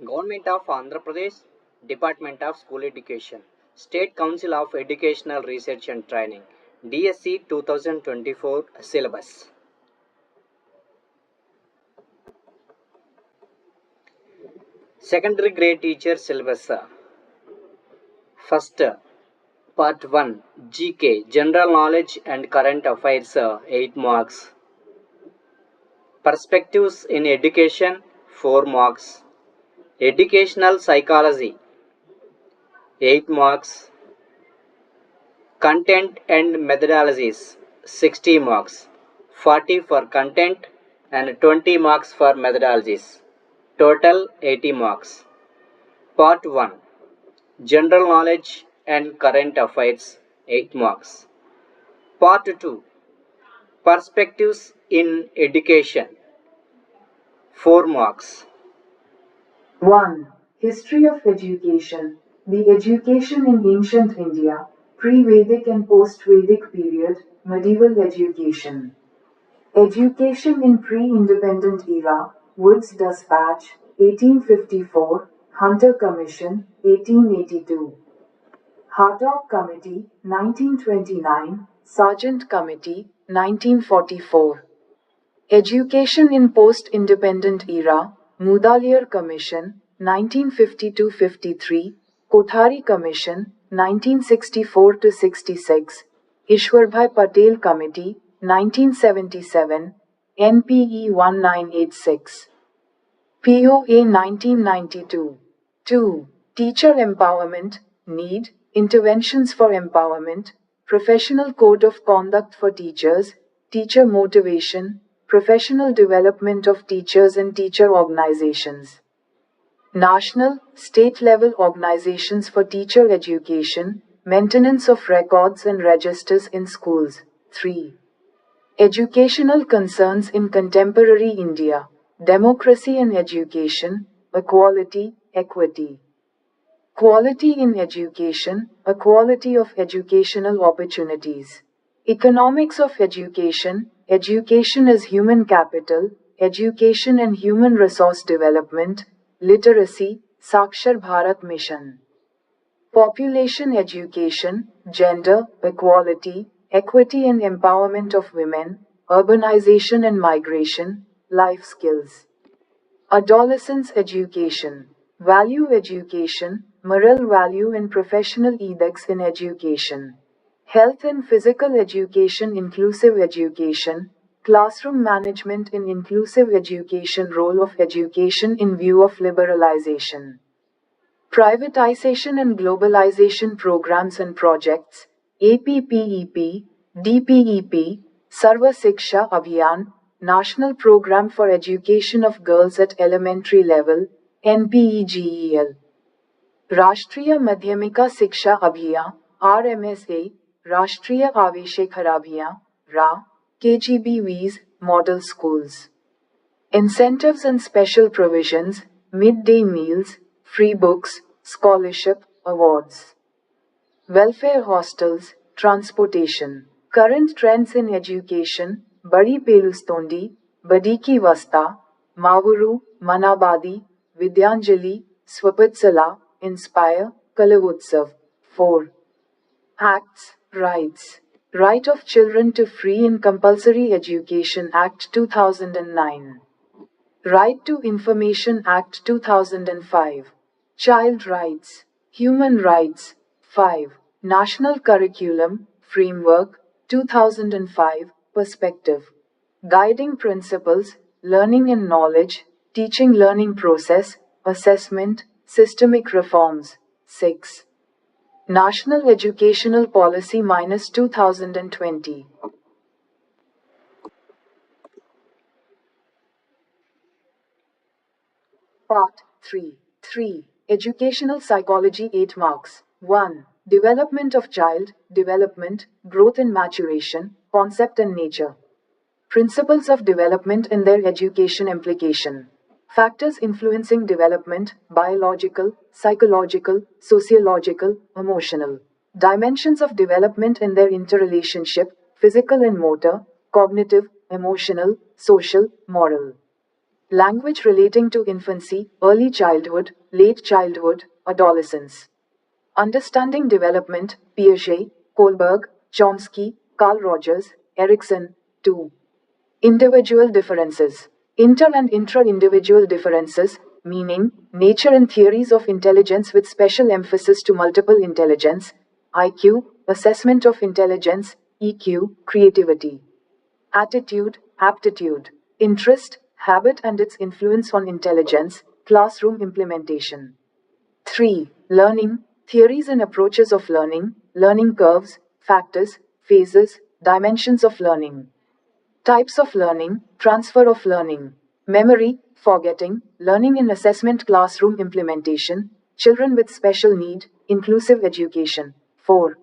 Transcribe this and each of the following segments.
Government of Andhra Pradesh, Department of School Education, State Council of Educational Research and Training, DSC 2024 Syllabus. Secondary grade teacher syllabus. First, Part 1 GK General Knowledge and Current Affairs 8 marks. Perspectives in Education 4 marks. Educational Psychology 8 marks. Content and Methodologies 60 marks. 40 for content and 20 marks for methodologies. Total 80 marks. Part 1 General Knowledge and Current Affairs 8 marks. Part 2 Perspectives in Education 4 marks. 1. History of Education. The education in ancient India, pre-Vedic and post-Vedic period, medieval education. Education in pre-independent era, Wood's Dispatch, 1854, Hunter Commission, 1882. Hartog Committee, 1929, Sargent Committee, 1944. Education in post-independent era, Mudaliar Commission, 1952-53, Kothari Commission, 1964-66, Ishwarbhai Patel Committee, 1977, NPE 1986. POA 1992. 2. Teacher Empowerment, Need, Interventions for Empowerment, Professional Code of Conduct for Teachers, Teacher Motivation, Professional Development of Teachers and Teacher Organizations. National, state-level organizations for teacher education, maintenance of records and registers in schools. 3. Educational concerns in contemporary India, democracy and education, equality, equity. Quality in education, equality of educational opportunities. Economics of education, education as human capital, education and human resource development, literacy, Sakshar Bharat Mission. Population education, gender, equality, equity and empowerment of women, urbanization and migration, life skills. Adolescence education, value education, moral value and professional ethics in education. Health and physical education, inclusive education, classroom management in inclusive education, role of education in view of liberalization. Privatization and globalization programs and projects, APPEP, DPEP, Sarva Siksha Abhiyan, National Program for Education of Girls at Elementary Level, NPEGEL. Rashtriya Madhyamika Siksha Abhiyan, RMSA, Rashtriya Aveshek Abhiyan, RA, KGBVs, Model Schools. Incentives and special provisions, midday meals, free books, scholarship, awards. Welfare hostels, transportation. Current trends in education, Badi Pelustondi, Badiki Vasta, Mavuru, Manabadi, Vidyanjali, Swapatsala, Inspire, Kalavutsav. 4. Acts, Rights. Right of Children to Free and Compulsory Education Act 2009. Right to Information Act 2005. Child Rights, Human Rights. 5. National Curriculum, Framework, 2005, Perspective. Guiding Principles, Learning and Knowledge, Teaching Learning Process, Assessment, Systemic Reforms. 6. National Educational Policy -2020. Part 3. Educational Psychology 8 marks. 1. Development of Child, Development, Growth and Maturation, Concept and Nature. Principles of development and their education implication. Factors influencing development, biological, psychological, sociological, emotional. Dimensions of development and their interrelationship, physical and motor, cognitive, emotional, social, moral. Language relating to infancy, early childhood, late childhood, adolescence. Understanding development, Piaget, Kohlberg, Chomsky, Carl Rogers, Erikson. 2. Individual differences. Inter and intra-individual differences, meaning, nature and theories of intelligence with special emphasis to multiple intelligence, IQ, assessment of intelligence, EQ, creativity. Attitude, aptitude, interest, habit and its influence on intelligence, classroom implementation. 3. Learning, theories and approaches of learning, learning curves, factors, phases, dimensions of learning. Types of learning, transfer of learning, memory, forgetting, learning in assessment classroom implementation, children with special need, inclusive education. 4.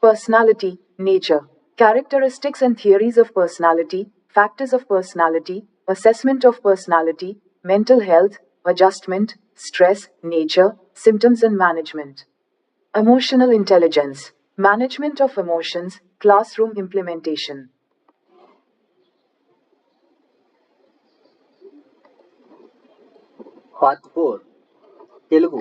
Personality, nature, characteristics and theories of personality, factors of personality, assessment of personality, mental health, adjustment, stress, nature, symptoms and management. Emotional intelligence, management of emotions, classroom implementation. Part 4 Telugu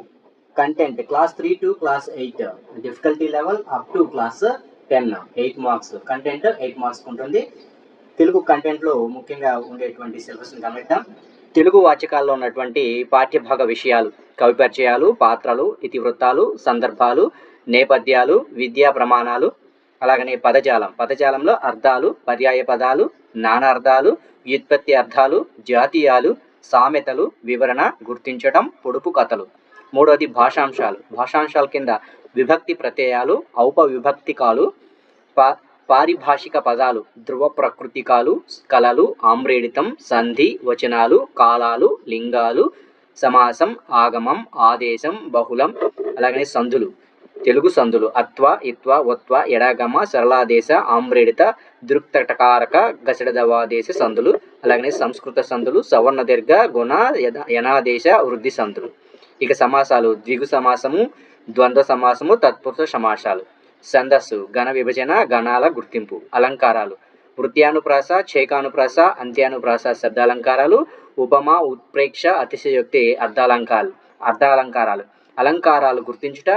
content class 3 to class 8 difficulty level up to class 10 8 marks content 8 marks ఉంటుంది. తెలుగు కంటెంట్లో ముఖ్యంగా ఉండేటువంటి సిలబస్ని గమనిద్దాం. తెలుగు వాచకాల్లో ఉన్నటువంటి పాఠ్యభాగ విషయాలు, కవి పరిచయాలు, పాత్రలు, ఇతివృత్తాలు, సందర్భాలు, నేపథ్యాలు, విద్యా ప్రమాణాలు, అలాగనే పదజాలంలో అర్థాలు, పర్యాయ పదాలు, నానార్థాలు, వ్యుత్పత్తి అర్థాలు, జాతీయాలు, సామెతలు, వివరణ, గుర్తించడం, పొడుపు కథలు. మూడవది భాషాంశాల కింద విభక్తి ప్రత్యయాలు, ఔపవిభక్తికాలు, పారిభాషిక పదాలు, ధ్రువ ప్రకృతికాలు, కళలు, ఆమ్రేడితం, సంధి, వచనాలు, కాలాలు, లింగాలు, సమాసం, ఆగమం, ఆదేశం, బహుళం, అలాగనే సంధులు, తెలుగు సంధులు అత్వ, ఇత్వ, ఒత్వ, ఎడాగమ, సరళాదేశ, ఆమ్రేడిత, దృక్తటకారక, గసడదవాదేశ సంధులు, అలాగనే సంస్కృత సంధులు, సవర్ణ దీర్ఘ, గుణ, యనాదేశ, వృద్ధి సంధులు. ఇక సమాసాలు, ద్విగు సమాసము, ద్వంద్వ సమాసము, తత్పురుష సమాసాలు. ఛందస్సు, గణ విభజన, గణాల గుర్తింపు. అలంకారాలు, వృత్యానుప్రాస, ఛేకానుప్రాస, అంత్యానుప్రాస శబ్దాలంకారాలు, ఉపమ, ఉత్ప్రేక్ష, అతిశయోక్తి అర్ధాలంకారాలు. అలంకారాలు గుర్తించుట,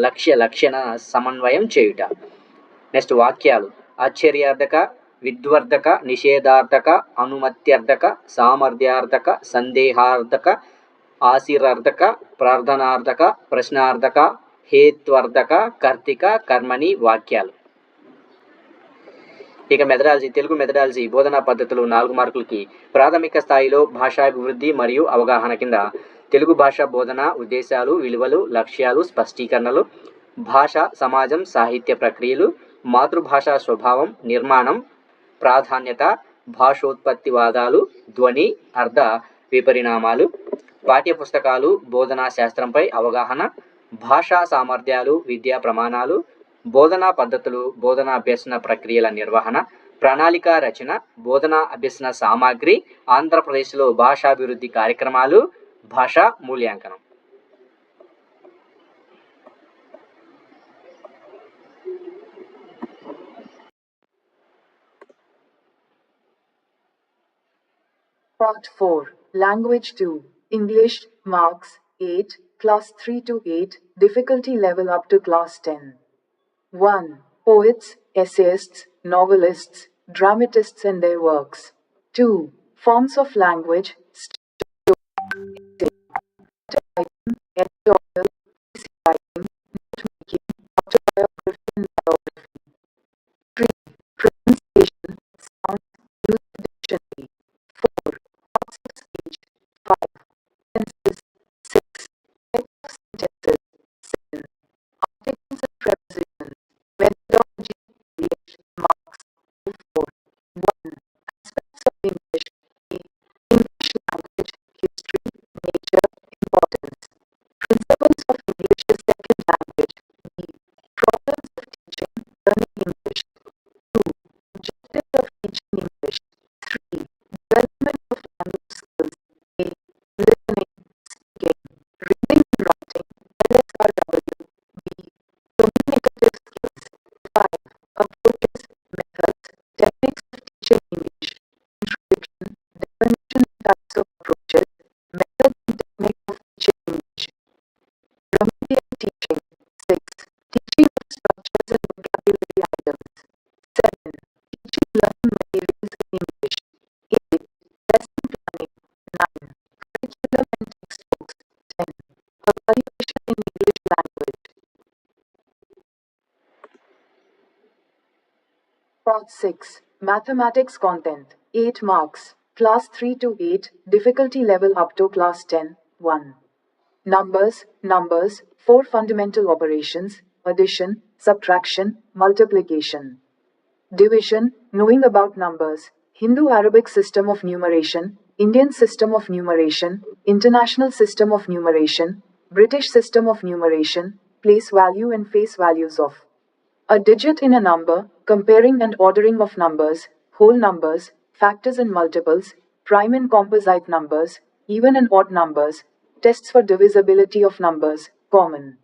లక్ష్యణ సమన్వయం చేయుట. నెక్స్ట్ వాక్యాలు, ఆశ్చర్యార్థక, విద్వర్ధక, నిషేధార్థక, అనుమత్యర్థక, సామర్థ్యార్థక, సందేహార్థక, ఆశీర్వార్థక, ప్రార్థనార్థక, ప్రశ్నార్థక, హేత్వార్థక, కర్తిక, కర్మణి వాక్యాలు. ఇక మెథడాలజీ, తెలుగు మెథడాలజీ బోధనా పద్ధతులు 4 మార్కులకి. ప్రాథమిక స్థాయిలో భాషాభివృద్ధి మరియు అవగాహన కింద తెలుగు భాష బోధన, ఉద్దేశాలు, విలువలు, లక్ష్యాలు, స్పష్టీకరణలు, భాష, సమాజం, సాహిత్య ప్రక్రియలు, మాతృభాషా స్వభావం, నిర్మాణం, ప్రాధాన్యత, భాషోత్పత్తివాదాలు, ధ్వని, అర్థ విపరిణామాలు. పాఠ్యపుస్తకాలు, బోధనా శాస్త్రంపై అవగాహన, భాషా సామర్థ్యాలు, విద్యా ప్రమాణాలు, బోధనా పద్ధతులు, బోధనా అభ్యసన ప్రక్రియల నిర్వహణ, ప్రణాళిక రచన, బోధనా అభ్యసన సామాగ్రి, ఆంధ్రప్రదేశ్లో భాషాభివృద్ధి కార్యక్రమాలు, భాషా మూల్యాంకనం. Part 4, Language 2, English, Marks, 8, Class 3 to 8, difficulty level up to Class 10. 1. Poets, essayists, novelists, dramatists and their works. 2. Forms of language, editorial, essay writing, note-making, autobiography and biography. 3. Pronunciation, sound, use of dictionary. 4. Parts of speech. 5. Tenses. 6. Types of sentences. 7. Articles and prepositions. Methodology, English, Marks, 4. 1. Aspects of English. A. English Part 6 Mathematics Content 8 marks. Class 3 to 8, difficulty level up to Class 10, 1. Numbers, 4 fundamental operations, addition, subtraction, multiplication. Division, knowing about numbers, Hindu-Arabic system of numeration, Indian system of numeration, international system of numeration, British system of numeration, place value and face values of a digit in a number, comparing and ordering of numbers, whole numbers, factors and multiples, prime and composite numbers, even and odd numbers, tests for divisibility of numbers, common.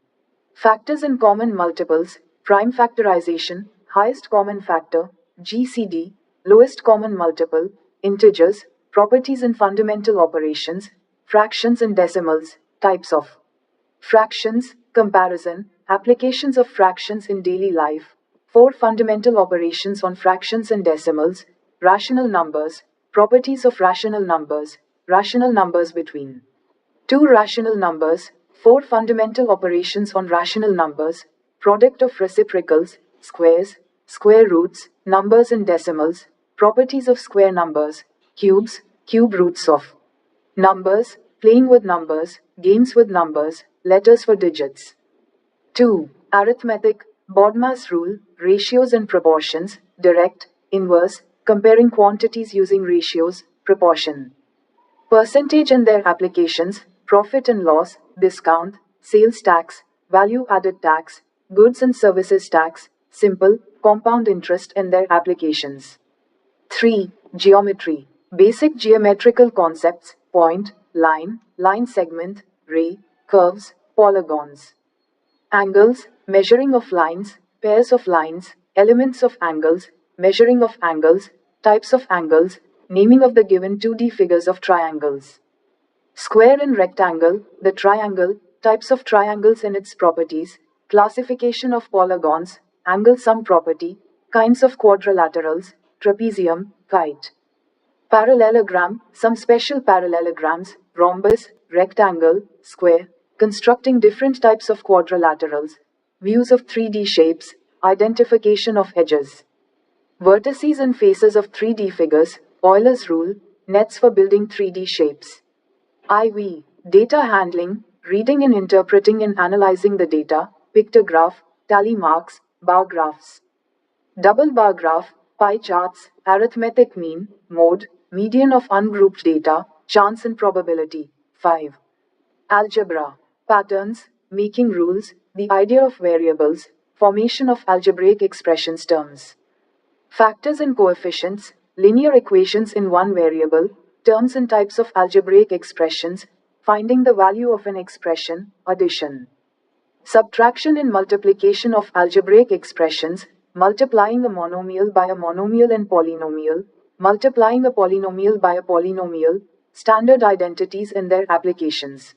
Factors and common multiples, prime factorization, highest common factor, GCD, lowest common multiple, integers, properties and fundamental operations, fractions and decimals, types of fractions, comparison, applications of fractions in daily life, 4 fundamental operations on fractions and decimals, rational numbers, properties of rational numbers between 2 rational numbers, 4 fundamental operations on rational numbers, product of reciprocals, squares, square roots, numbers and decimals, properties of square numbers, cubes, cube roots of numbers, playing with numbers, games with numbers, letters for digits. 2. Arithmetic, BODMAS rule, ratios and proportions, direct, inverse, comparing quantities using ratios, proportion. Percentage and their applications, profit and loss, discount, sales tax, value added tax, goods and services tax, simple, compound interest and their applications. 3. Geometry, basic geometrical concepts, point, line segment, ray, curves, polygons. Angles, measuring of lines, pairs of lines, elements of angles, measuring of angles, types of angles, naming of the given 2D figures of triangles. Square and rectangle, the triangle, types of triangles and its properties, classification of polygons, angle sum property, kinds of quadrilaterals, trapezium, kite. Parallelogram, some special parallelograms, rhombus, rectangle, square, constructing different types of quadrilaterals, views of 3D shapes, identification of edges. Vertices and faces of 3D figures, Euler's rule, nets for building 3D shapes. IV, data handling, reading and interpreting and analyzing the data, pictograph, tally marks, bar graphs. Double bar graph, pie charts, arithmetic mean, mode, median of ungrouped data, chance and probability. 5. Algebra, patterns, making rules, the idea of variables, formation of algebraic expressions terms. Factors and coefficients, linear equations in one variable, terms and types of algebraic expressions, finding the value of an expression, addition. Subtraction and multiplication of algebraic expressions, multiplying a monomial by a monomial and polynomial, multiplying a polynomial by a polynomial, standard identities and their applications.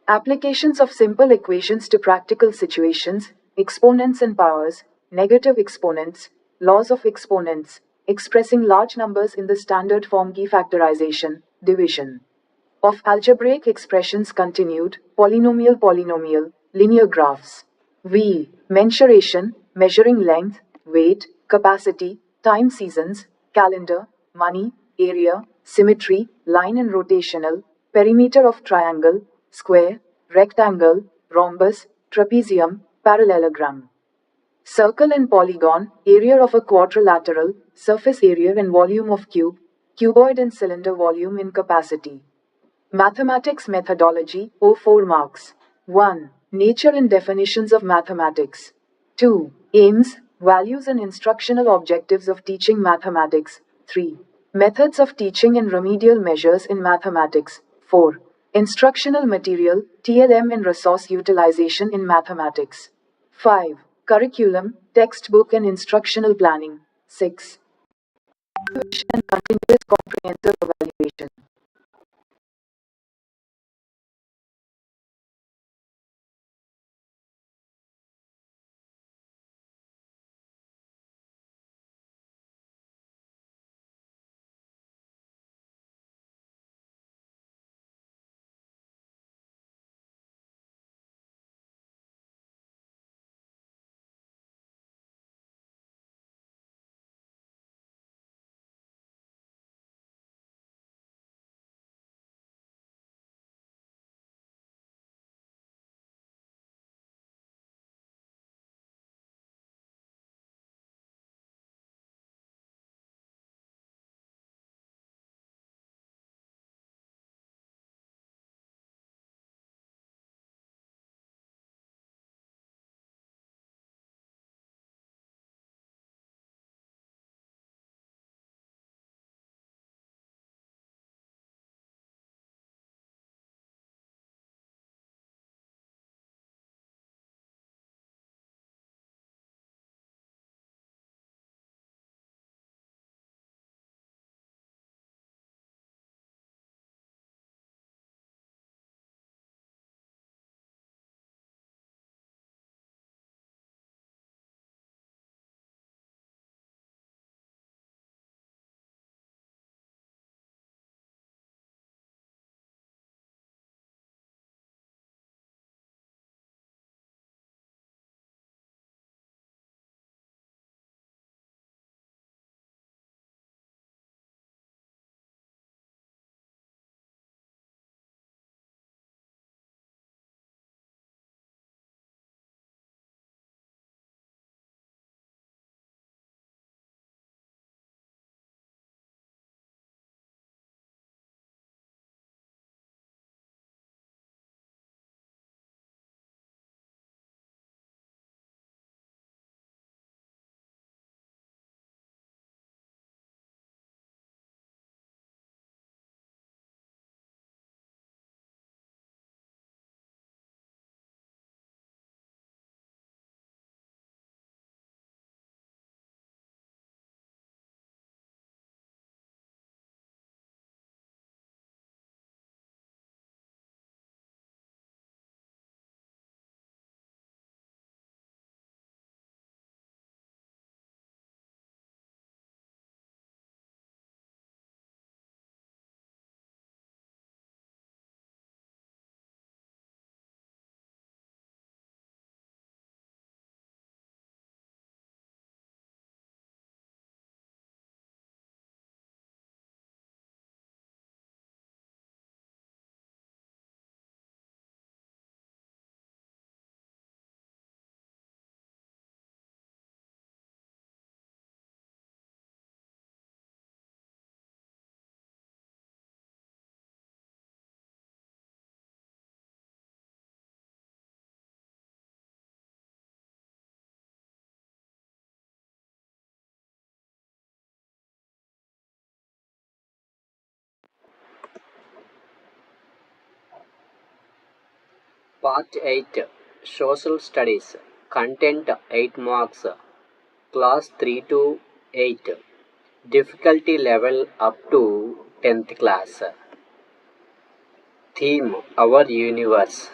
Applications of simple equations to practical situations, exponents and powers, negative exponents, laws of exponents, expressing large numbers in the standard form factorization, division. Of algebraic expressions continued, polynomial, linear graphs. V. Mensuration, measuring length, weight, capacity, time seasons, calendar, money, area, symmetry, line and rotational, perimeter of triangle, square, rectangle, rhombus, trapezium, parallelogram. Circle and polygon, area of a quadrilateral, surface area and volume of cube, cuboid and cylinder volume in capacity. Mathematics methodology, 4 marks. 1. Nature and definitions of mathematics. 2. Aims, values and instructional objectives of teaching mathematics. 3. Methods of teaching and remedial measures in mathematics. 4. Instructional material, TLM and resource utilization in mathematics. 5. Curriculum, textbook and instructional planning. 6. Evaluation and continuous comprehensive evaluation. Part 8 Social Studies. Content 8 marks. Class 3 to 8. Difficulty level up to 10th class. Theme Our Universe.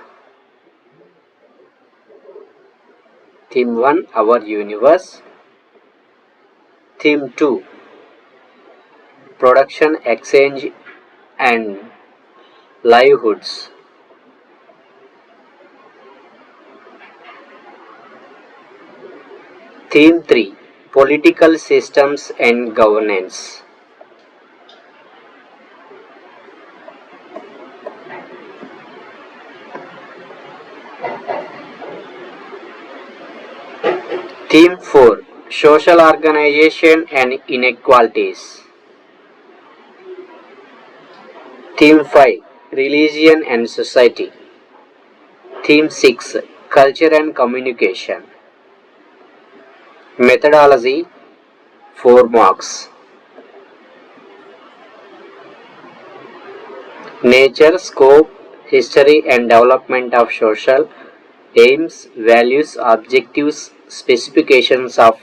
Theme 1 Our Universe. Theme 2 Production Exchange and Livelihoods. Theme 3 Political Systems and Governance. Theme 4 Social Organization and Inequalities. Theme 5 Religion and Society. Theme 6 Culture and Communication. Methodology 4 marks. Nature, scope, history and development of social aims, values, objectives, specifications of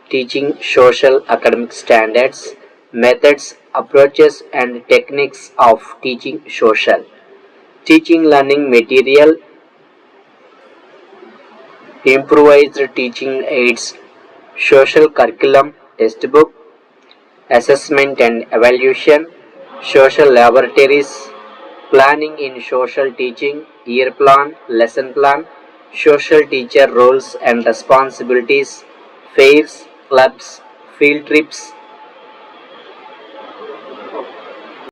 teaching, social academic standards, methods, approaches and techniques of teaching social. Teaching learning material, improvised teaching aids, social curriculum, textbook, assessment and evaluation, social laboratories, planning in social teaching, year plan, lesson plan, social teacher roles and responsibilities, fairs, clubs, field trips,